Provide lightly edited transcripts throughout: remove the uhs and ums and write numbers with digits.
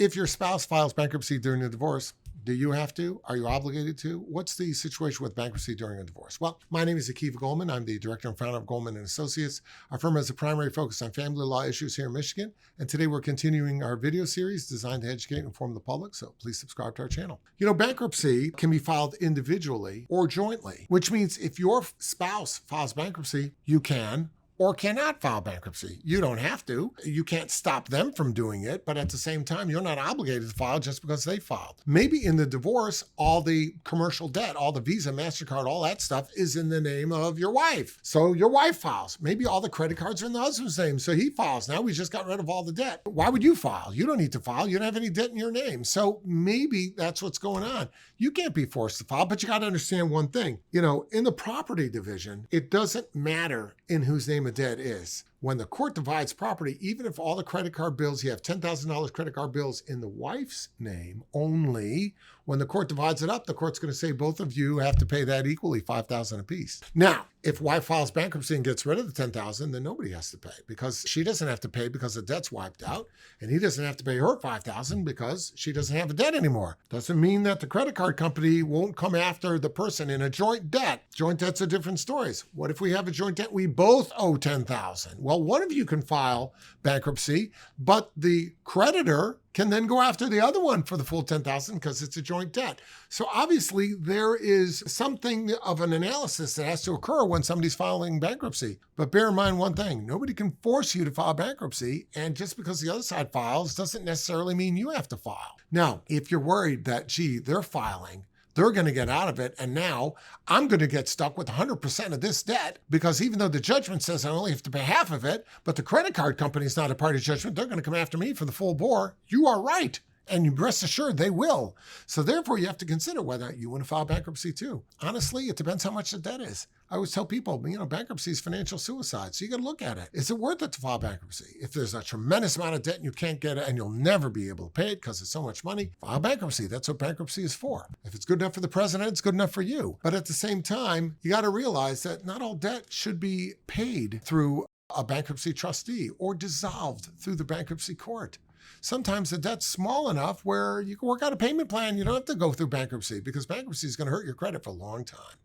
if your spouse files bankruptcy during a divorce, do you have to? Are you obligated to? What's the situation with bankruptcy during a divorce? Well, my name is Goldman. I'm the director and founder of Goldman & Associates. Our firm has a primary focus on family law issues here in Michigan. And today we're continuing our video series designed to educate and inform the public. So please subscribe to our channel. You know, bankruptcy can be filed individually or jointly, which means if your spouse files bankruptcy, you can or cannot file bankruptcy. You don't have to. You can't stop them from doing it, but at the same time, you're not obligated to file just because they filed. Maybe in the divorce, all the commercial debt, all the Visa, MasterCard, all that stuff is in the name of your wife. So your wife files. Maybe all the credit cards are in the husband's name, so he files. Now we just got rid of all the debt. Why would you file? You don't need to file. You don't have any debt in your name. So maybe that's what's going on. You can't be forced to file, but you got to understand one thing. You know, in the property division, it doesn't matter in whose name a debt is. When the court divides property, even if all the credit card bills, you have $10,000 credit card bills in the wife's name only, when the court divides it up, the court's going to say both of you have to pay that equally, $5,000 apiece. Now, if wife files bankruptcy and gets rid of the $10,000, then nobody has to pay because she doesn't have to pay because the debt's wiped out, and he doesn't have to pay her $5,000 because she doesn't have a debt anymore. Doesn't mean that the credit card company won't come after the person in a joint debt. Joint debts are different stories. What if we have a joint debt? We both owe $10,000. Well, one of you can file bankruptcy, but the creditor can then go after the other one for the full $10,000 because it's a joint debt. So obviously there is something of an analysis that has to occur when somebody's filing bankruptcy. But bear in mind one thing, nobody can force you to file bankruptcy, and just because the other side files doesn't necessarily mean you have to file. Now, if you're worried that, gee, they're filing, they're going to get out of it, and now I'm going to get stuck with 100% of this debt because even though the judgment says I only have to pay half of it, but the credit card company is not a party to judgment, they're going to come after me for the full bore. You are right. And you rest assured they will. So therefore, you have to consider whether you want to file bankruptcy too. Honestly, it depends how much the debt is. I always tell people, you know, bankruptcy is financial suicide. So you got to look at it. Is it worth it to file bankruptcy? If there's a tremendous amount of debt and you can't get it and you'll never be able to pay it because it's so much money, file bankruptcy. That's what bankruptcy is for. If it's good enough for the president, it's good enough for you. But at the same time, you got to realize that not all debt should be paid through a bankruptcy trustee or dissolved through the bankruptcy court. Sometimes the debt's small enough where you can work out a payment plan. You don't have to go through bankruptcy because bankruptcy is going to hurt your credit for a long time.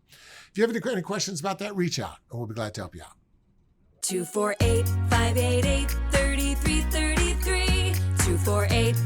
If you have any questions about that, reach out and we'll be glad to help you out. 248-588-3333. 248